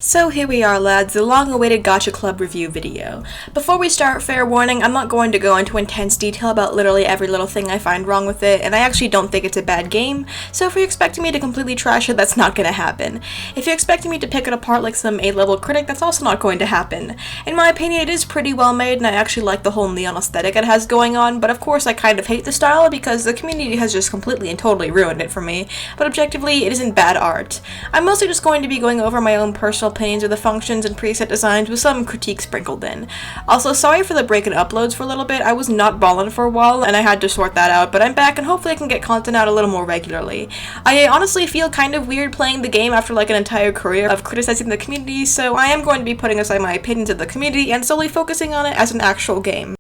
So here we are, lads, the long-awaited Gacha Club review video. Before we start, fair warning, I'm not going to go into intense detail about literally every little thing I find wrong with it, and I actually don't think it's a bad game, so if you're expecting me to completely trash it, that's not gonna happen. If you're expecting me to pick it apart like some A-level critic, that's also not going to happen. In my opinion, it is pretty well made, and I actually like the whole neon aesthetic it has going on, but of course I kind of hate the style because the community has just completely and totally ruined it for me, but objectively, it isn't bad art. I'm mostly just going to be going over my own personal opinions of the functions and preset designs with some critique sprinkled in. Also, sorry for the break in uploads for a little bit. I was not balling for a while and I had to sort that out, but I'm back and hopefully I can get content out a little more regularly. I honestly feel kind of weird playing the game after like an entire career of criticizing the community, so I am going to be putting aside my opinions of the community and solely focusing on it as an actual game.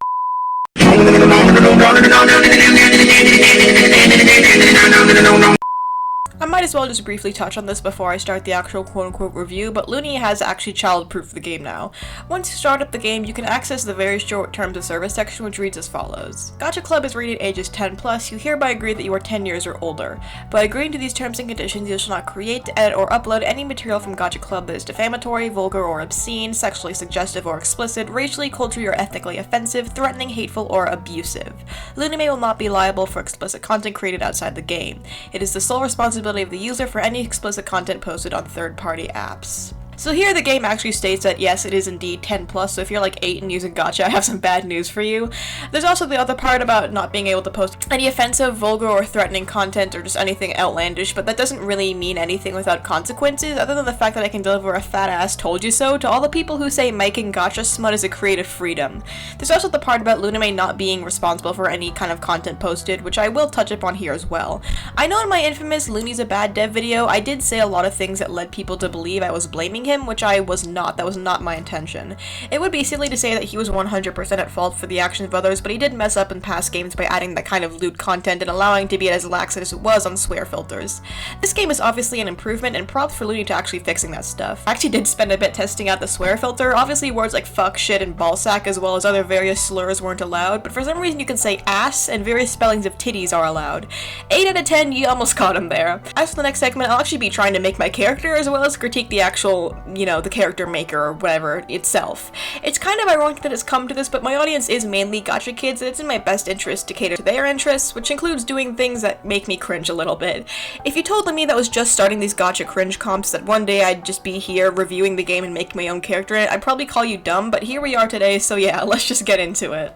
I might as well just briefly touch on this before I start the actual quote-unquote review, but Looney has actually child-proofed the game now. Once you start up the game, you can access the very short terms of service section, which reads as follows. Gacha Club is rated ages 10+, you hereby agree that you are 10 years or older. By agreeing to these terms and conditions, you shall not create, edit, or upload any material from Gacha Club that is defamatory, vulgar, or obscene, sexually suggestive or explicit, racially, culturally, or ethnically offensive, threatening, hateful, or abusive. Looney will not be liable for explicit content created outside the game. It is the sole responsibility of the user for any explicit content posted on third-party apps. So here the game actually states that yes, it is indeed 10+, so if you're like 8 and using Gacha, I have some bad news for you. There's also the other part about not being able to post any offensive, vulgar, or threatening content or just anything outlandish, but that doesn't really mean anything without consequences, other than the fact that I can deliver a fat-ass told you so to all the people who say making Gacha smut is a creative freedom. There's also the part about Luname not being responsible for any kind of content posted, which I will touch upon here as well. I know in my infamous Looney's a bad dev video, I did say a lot of things that led people to believe I was blaming him, which I was not. That was not my intention. It would be silly to say that he was 100% at fault for the actions of others, but he did mess up in past games by adding that kind of lewd content and allowing to be as lax as it was on swear filters. This game is obviously an improvement, and props for Looney to actually fixing that stuff. I actually did spend a bit testing out the swear filter. Obviously words like fuck, shit, and ballsack as well as other various slurs weren't allowed, but for some reason you can say ass and various spellings of titties are allowed. 8 out of 10, you almost caught him there. As for the next segment, I'll actually be trying to make my character as well as critique the actual, the character maker or whatever itself. It's kind of ironic that it's come to this, but my audience is mainly gacha kids, and it's in my best interest to cater to their interests, which includes doing things that make me cringe a little bit. If you told me that was just starting these gacha cringe comps, that one day I'd just be here reviewing the game and making my own character in it, I'd probably call you dumb, but here we are today, so yeah, let's just get into it.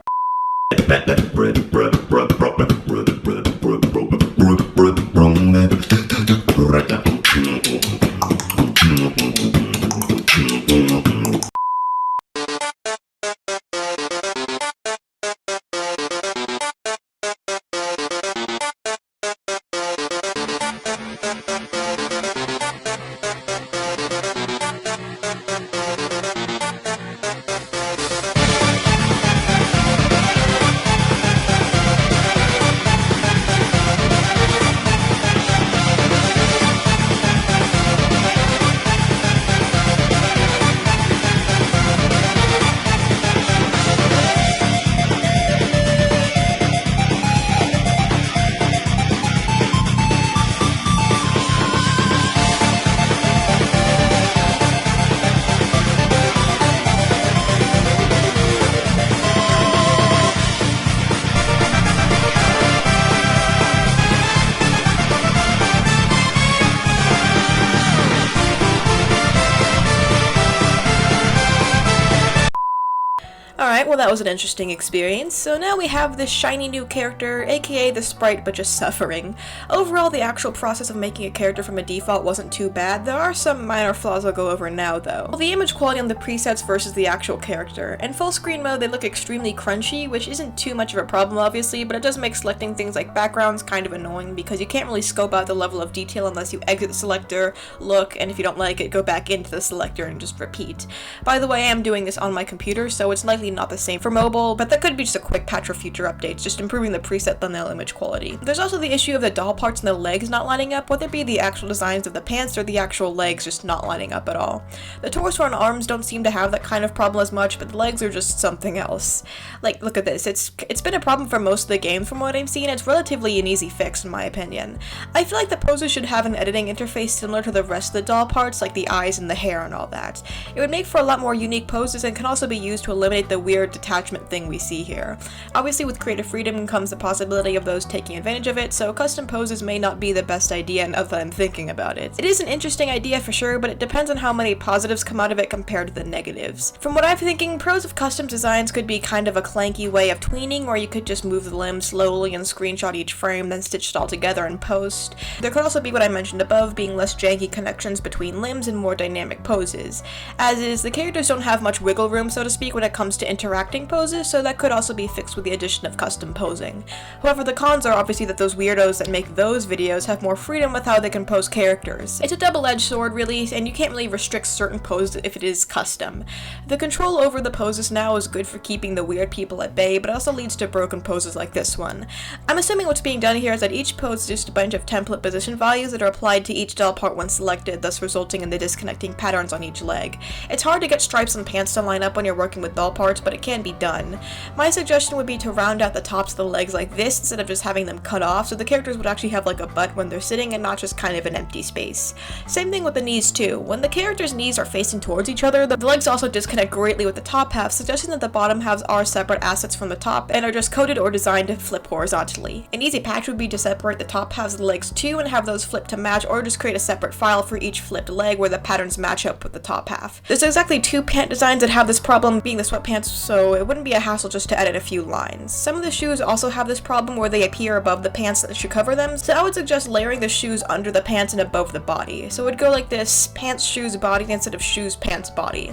Alright, well that was an interesting experience, so now we have this shiny new character, aka the sprite but just suffering. Overall, the actual process of making a character from a default wasn't too bad. There are some minor flaws I'll go over now though. Well, the image quality on the presets versus the actual character. In full screen mode they look extremely crunchy, which isn't too much of a problem obviously, but it does make selecting things like backgrounds kind of annoying because you can't really scope out the level of detail unless you exit the selector, look, and if you don't like it, go back into the selector and just repeat. By the way, I am doing this on my computer, so it's likely not the same for mobile, but that could be just a quick patch for future updates, just improving the preset thumbnail image quality. There's also the issue of the doll parts and the legs not lining up, whether it be the actual designs of the pants or the actual legs just not lining up at all. The torso and arms don't seem to have that kind of problem as much, but the legs are just something else. Like, look at this, it's been a problem for most of the games from what I've seen. It's relatively an easy fix in my opinion. I feel like the poses should have an editing interface similar to the rest of the doll parts, like the eyes and the hair and all that. It would make for a lot more unique poses and can also be used to eliminate the weird detachment thing we see here. Obviously with creative freedom comes the possibility of those taking advantage of it, so custom poses may not be the best idea now that I'm thinking about it. It is an interesting idea for sure, but it depends on how many positives come out of it compared to the negatives. From what I'm thinking, pros of custom designs could be kind of a clanky way of tweening, where you could just move the limbs slowly and screenshot each frame, then stitch it all together in post. There could also be what I mentioned above, being less janky connections between limbs and more dynamic poses. As is, the characters don't have much wiggle room, so to speak, when it comes to interacting poses, so that could also be fixed with the addition of custom posing. However, the cons are obviously that those weirdos that make those videos have more freedom with how they can pose characters. It's a double-edged sword really, and you can't really restrict certain poses if it is custom. The control over the poses now is good for keeping the weird people at bay, but also leads to broken poses like this one. I'm assuming what's being done here is that each pose is just a bunch of template position values that are applied to each doll part when selected, thus resulting in the disconnecting patterns on each leg. It's hard to get stripes on pants to line up when you're working with doll parts, but it can be done. My suggestion would be to round out the tops of the legs like this instead of just having them cut off, so the characters would actually have like a butt when they're sitting and not just kind of an empty space. Same thing with the knees too. When the characters' knees are facing towards each other, the legs also disconnect greatly with the top half, suggesting that the bottom halves are separate assets from the top and are just coded or designed to flip horizontally. An easy patch would be to separate the top halves of the legs too and have those flip to match, or just create a separate file for each flipped leg where the patterns match up with the top half. There's exactly 2 pant designs that have this problem, being the sweatpants, so it wouldn't be a hassle just to edit a few lines. Some of the shoes also have this problem where they appear above the pants that should cover them, so I would suggest layering the shoes under the pants and above the body. So it would go like this: pants, shoes, body, instead of shoes, pants, body.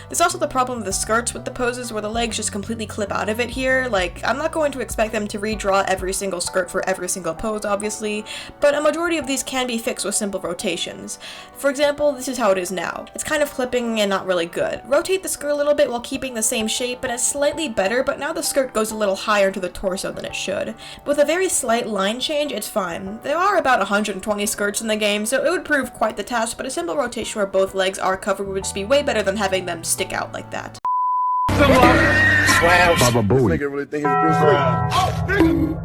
There's also the problem of the skirts with the poses where the legs just completely clip out of it here. Like, I'm not going to expect them to redraw every single skirt for every single pose, obviously, but a majority of these can be fixed with simple rotations. For example, this is how it is now. It's kind of clipping and not really good. Rotate the skirt a little bit while keeping the same shape, and it's slightly better, but now the skirt goes a little higher into the torso than it should. With a very slight line change, it's fine. There are about 120 skirts in the game, so it would prove quite the task, but a simple rotation where both legs are covered would just be way better than having them stick out like that. Wow. Baba Booey. This nigga really think he's Bruce Lee.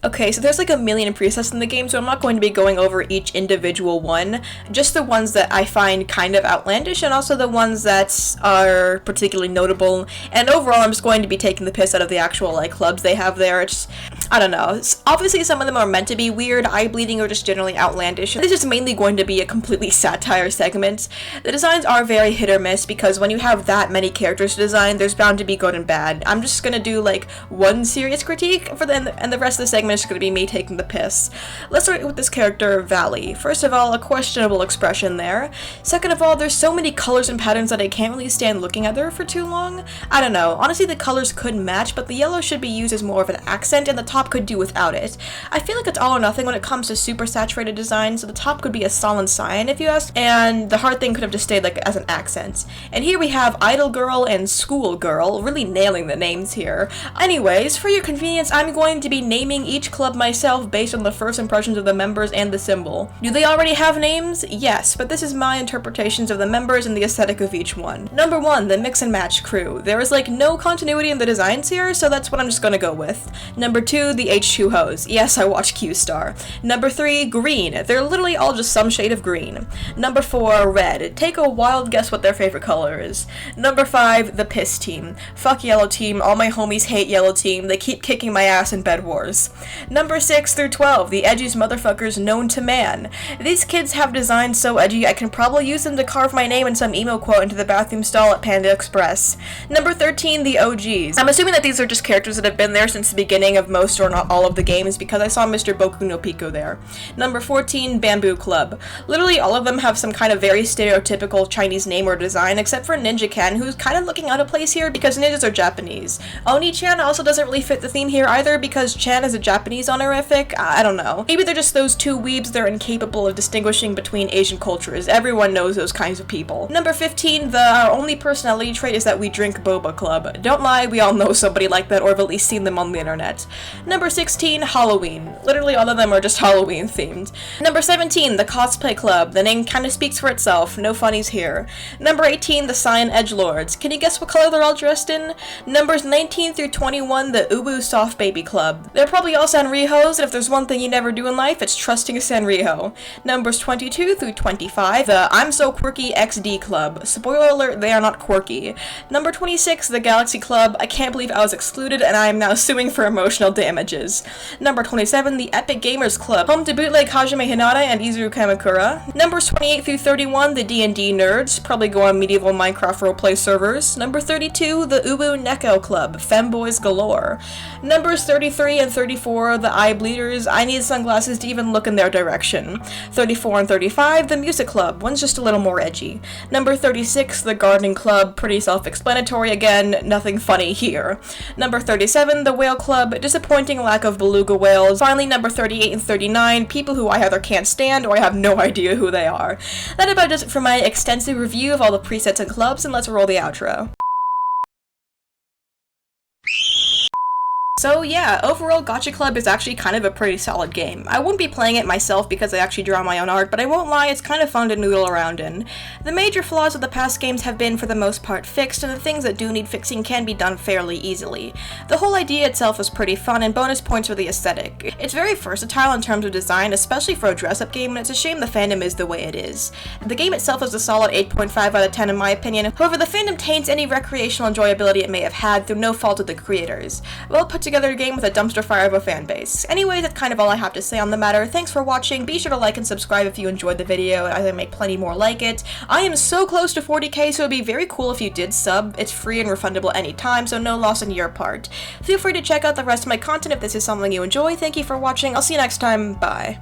Okay, so there's like a million presets in the game, so I'm not going to be going over each individual one, just the ones that I find kind of outlandish and also the ones that are particularly notable, and overall I'm just going to be taking the piss out of the actual like clubs they have there. It's, I don't know, obviously some of them are meant to be weird, eye-bleeding, or just generally outlandish. This is mainly going to be a completely satire segment. The designs are very hit or miss because when you have that many characters to design, there's bound to be good and bad. I'm just gonna do like one serious critique for and the rest of the segment is going to be me taking the piss. Let's start with this character, Valley. First of all, a questionable expression there. Second of all, there's so many colors and patterns that I can't really stand looking at her for too long. I don't know, honestly the colors could match, but the yellow should be used as more of an accent and the top could do without it. I feel like it's all or nothing when it comes to super saturated design, so the top could be a solid cyan if you ask, and the heart thing could have just stayed like as an accent. And here we have Idol Girl and School Girl, really nailing the names here. Anyways, for your convenience, I'm going to be naming each club myself based on the first impressions of the members and the symbol. Do they already have names? Yes, but this is my interpretations of the members and the aesthetic of each one. Number 1, the Mix and Match crew. There is like no continuity in the designs here, so that's what I'm just gonna go with. Number 2, the H2 Hoes. Yes, I watch Q-Star. Number 3, Green. They're literally all just some shade of green. Number 4, Red. Take a wild guess what their favorite color is. Number 5, the Piss Team. Fuck Yellow Team, all my homies hate Yellow Team, they keep kicking my ass in Bed Wars. Number 6 through 12, the edgiest motherfuckers known to man. These kids have designs so edgy I can probably use them to carve my name and some emo quote into the bathroom stall at Panda Express. Number 13, the OGs. I'm assuming that these are just characters that have been there since the beginning of most or not all of the games because I saw Mr. Boku no Pico there. Number 14, Bamboo Club. Literally all of them have some kind of very stereotypical Chinese name or design except for Ninja Ken, who's kind of looking out of place here because ninjas are Japanese. Oni-chan also doesn't really fit the theme here either because Chan is a Japanese Japanese honorific? I don't know. Maybe they're just those two weebs that are incapable of distinguishing between Asian cultures. Everyone knows those kinds of people. Number 15, our only personality trait is that we drink boba club. Don't lie, we all know somebody like that or have at least seen them on the internet. Number 16, Halloween. Literally all of them are just Halloween themed. Number 17, the cosplay club. The name kind of speaks for itself, no funnies here. Number 18, the Cyan Edgelords. Can you guess what color they're all dressed in? Numbers 19 through 21, the Ubu Soft Baby Club. They're probably all Sanrihos, and if there's one thing you never do in life, it's trusting a Sanriho. Numbers 22 through 25, the I'm So Quirky XD Club. Spoiler alert, they are not quirky. Number 26, the Galaxy Club. I can't believe I was excluded, and I am now suing for emotional damages. Number 27, the Epic Gamers Club. Home to bootleg Hajime Hinata and Izuru Kamakura. Numbers 28 through 31, the D&D Nerds. Probably go on medieval Minecraft roleplay servers. Number 32, the Ubu Neko Club. Femboys galore. Numbers 33 and 34, the Eye Bleeders. I need sunglasses to even look in their direction. 34 and 35, the Music Club. One's just a little more edgy. Number 36, the Gardening Club. Pretty self-explanatory again, nothing funny here. Number 37, the Whale Club. Disappointing lack of beluga whales. Finally, number 38 and 39, people who I either can't stand or I have no idea who they are. That about does it for my extensive review of all the presets and clubs, and let's roll the outro. So yeah, overall Gacha Club is actually kind of a pretty solid game. I wouldn't be playing it myself because I actually draw my own art, but I won't lie, it's kind of fun to noodle around in. The major flaws of the past games have been, for the most part, fixed, and the things that do need fixing can be done fairly easily. The whole idea itself is pretty fun, and bonus points for the aesthetic. It's very versatile in terms of design, especially for a dress-up game, and it's a shame the fandom is the way it is. The game itself is a solid 8.5 out of 10 in my opinion, however the fandom taints any recreational enjoyability it may have had through no fault of the creators. Well put together game with a dumpster fire of a fan base. Anyway, that's kind of all I have to say on the matter. Thanks for watching. Be sure to like and subscribe if you enjoyed the video, as I make plenty more like it. I am so close to 40k, so it'd be very cool if you did sub. It's free and refundable anytime, so no loss on your part. Feel free to check out the rest of my content if this is something you enjoy. Thank you for watching. I'll see you next time. Bye.